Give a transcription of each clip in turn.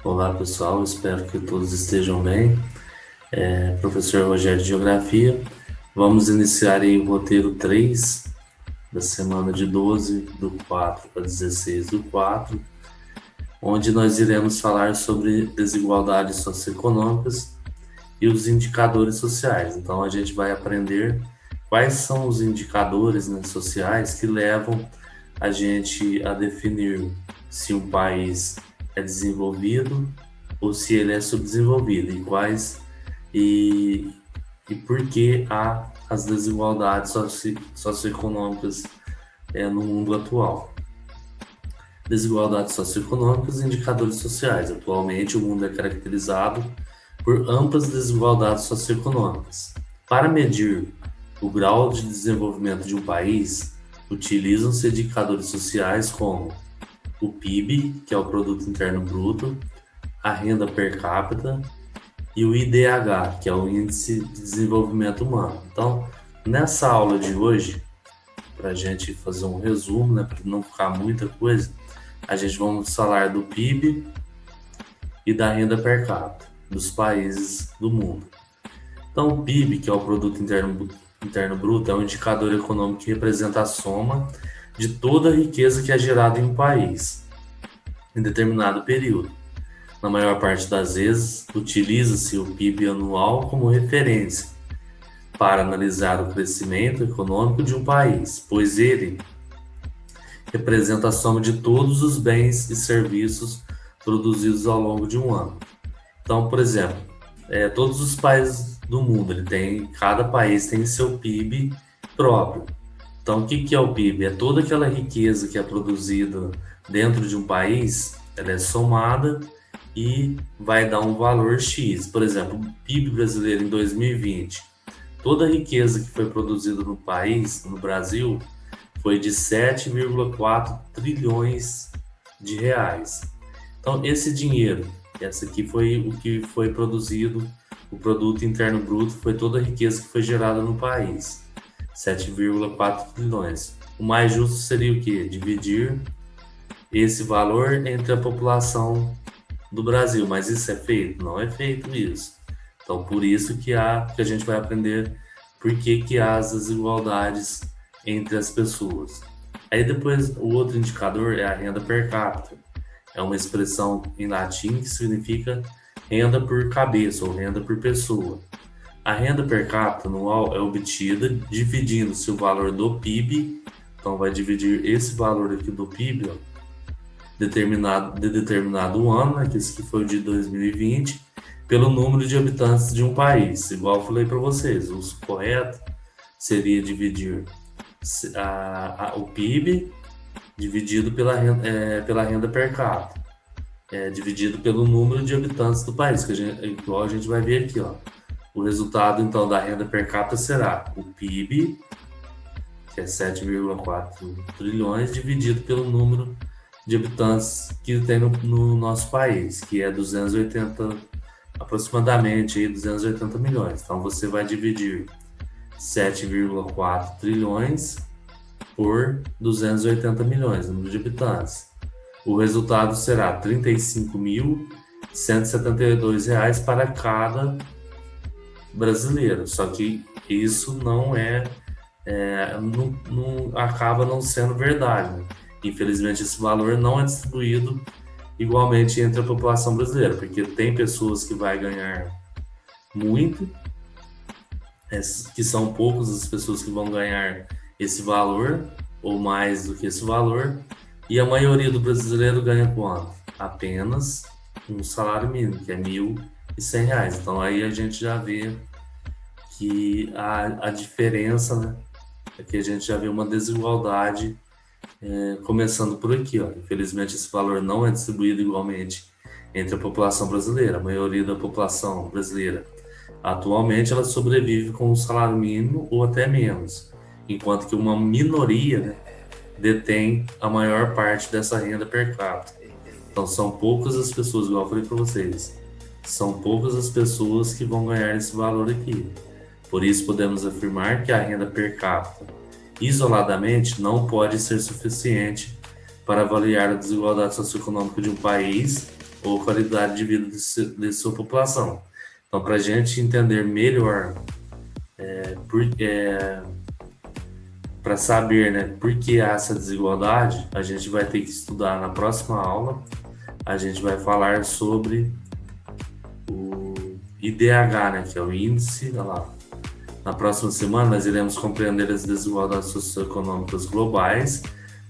Olá pessoal, espero que todos estejam bem. Professor Rogério de Geografia, vamos iniciar aí o roteiro 3 da semana de 12 do 4 para 16 do 4, onde nós iremos falar sobre desigualdades socioeconômicas e os indicadores sociais. Então a gente vai aprender quais são os indicadores, né, sociais que levam a gente a definir se um país é desenvolvido ou se ele é subdesenvolvido e, e por que há as desigualdades socioeconômicas no mundo atual. Desigualdades socioeconômicas e indicadores sociais. Atualmente, o mundo é caracterizado por amplas desigualdades socioeconômicas. Para medir o grau de desenvolvimento de um país, utilizam-se indicadores sociais como o PIB, que é o Produto Interno Bruto, a renda per capita e o IDH, que é o Índice de Desenvolvimento Humano. Então, nessa aula de hoje, para a gente fazer um resumo, né, para não ficar muita coisa, a gente vamos falar do PIB e da renda per capita dos países do mundo. Então, o PIB, que é o Produto Interno Bruto, é um indicador econômico que representa a soma de toda a riqueza que é gerada em um país em determinado período. Na maior parte das vezes, utiliza-se o PIB anual como referência para analisar o crescimento econômico de um país, pois ele representa a soma de todos os bens e serviços produzidos ao longo de um ano. Então, por exemplo, todos os países do mundo, cada país tem seu PIB próprio. Então, o que é o PIB? É toda aquela riqueza que é produzida dentro de um país, ela é somada e vai dar um valor X. Por exemplo, o PIB brasileiro em 2020, toda a riqueza que foi produzida no país, no Brasil, foi de 7,4 trilhões de reais. Então, esse dinheiro, essa aqui foi o que foi produzido, o Produto Interno Bruto, foi toda a riqueza que foi gerada no país. 7,4 trilhões. O mais justo seria o quê? Dividir esse valor entre a população do Brasil. Mas isso é feito? Não é feito isso. Então, por isso que a gente vai aprender por que há as desigualdades entre as pessoas. Aí depois, o outro indicador é a renda per capita. É uma expressão em latim que significa renda por cabeça ou renda por pessoa. A renda per capita anual é obtida dividindo-se o valor do PIB, então vai dividir esse valor aqui do PIB, de determinado ano, né, que esse que foi o de 2020, pelo número de habitantes de um país. Igual eu falei para vocês, o correto seria dividir o PIB dividido pela renda per capita, dividido pelo número de habitantes do país, igual a gente vai ver aqui, ó. O resultado, então, da renda per capita será o PIB, que é 7,4 trilhões, dividido pelo número de habitantes que tem no nosso país, que é 280, aproximadamente aí, 280 milhões. Então, você vai dividir 7,4 trilhões por 280 milhões, número de habitantes. O resultado será R$ 35.172 para cada brasileiro, só que isso não acaba não sendo verdade, né? Infelizmente esse valor não é distribuído igualmente entre a população brasileira, porque tem pessoas que vai ganhar muito, que são poucas as pessoas que vão ganhar esse valor ou mais do que esse valor, e a maioria do brasileiro ganha quanto? Apenas um salário mínimo, que é R$ 1.100. Então aí a gente já vê que a diferença, né, é que a gente já vê uma desigualdade começando por aqui, ó. Infelizmente esse valor não é distribuído igualmente entre a população brasileira. A maioria da população brasileira atualmente ela sobrevive com um salário mínimo ou até menos, enquanto que uma minoria, né, detém a maior parte dessa renda per capita. Então são poucas as pessoas, igual eu falei para vocês, são poucas as pessoas que vão ganhar esse valor aqui. Por isso podemos afirmar que a renda per capita isoladamente não pode ser suficiente para avaliar a desigualdade socioeconômica de um país ou qualidade de vida de sua população. Então, para a gente entender melhor, para saber, né, por que há essa desigualdade, a gente vai ter que estudar na próxima aula. A gente vai falar sobre o IDH, né, que é o índice, olha lá. Na próxima semana, nós iremos compreender as desigualdades socioeconômicas globais,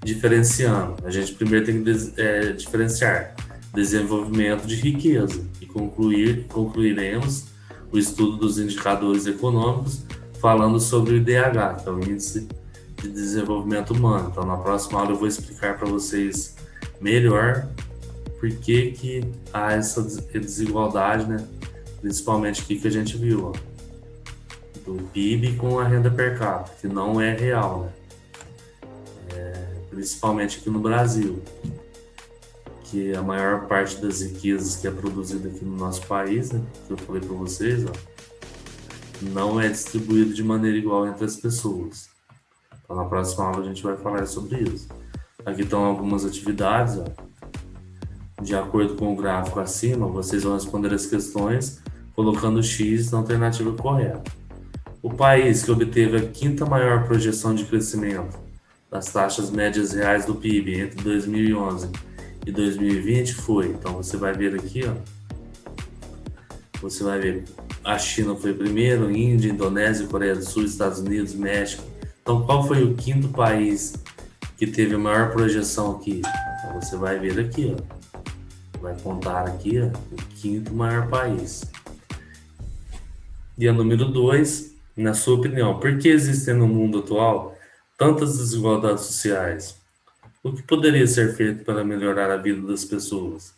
diferenciando. A gente primeiro tem que diferenciar desenvolvimento de riqueza e concluiremos o estudo dos indicadores econômicos falando sobre o IDH, que é o Índice de Desenvolvimento Humano. Então, na próxima aula eu vou explicar para vocês melhor por que há essa desigualdade, né? Principalmente aqui que a gente viu, ó, do PIB com a renda per capita, que não é real, né? Principalmente aqui no Brasil, que a maior parte das riquezas que é produzida aqui no nosso país, né, que eu falei para vocês, ó, não é distribuído de maneira igual entre as pessoas. Então, na próxima aula a gente vai falar sobre isso. Aqui estão algumas atividades, ó. De acordo com o gráfico acima, vocês vão responder as questões colocando X na alternativa correta. O país que obteve a quinta maior projeção de crescimento das taxas médias reais do PIB entre 2011 e 2020 foi. Então você vai ver aqui, ó. Você vai ver, a China foi primeiro, Índia, Indonésia, Coreia do Sul, Estados Unidos, México. Então qual foi o quinto país que teve a maior projeção aqui? Então você vai ver aqui, ó. Vai contar aqui, ó, o quinto maior país. E a número 2, na sua opinião, por que existem no mundo atual tantas desigualdades sociais? O que poderia ser feito para melhorar a vida das pessoas?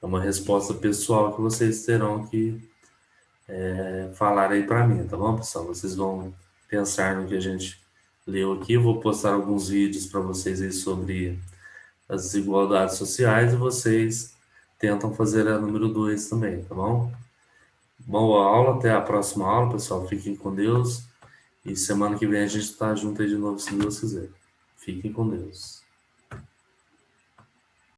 É uma resposta pessoal que vocês terão que falar aí para mim, tá bom, pessoal? Vocês vão pensar no que a gente leu aqui. Eu vou postar alguns vídeos para vocês aí sobre as desigualdades sociais e vocês tentam fazer a número 2 também, tá bom? Boa aula, até a próxima aula, pessoal. Fiquem com Deus. E semana que vem a gente tá junto aí de novo, se Deus quiser. Fiquem com Deus.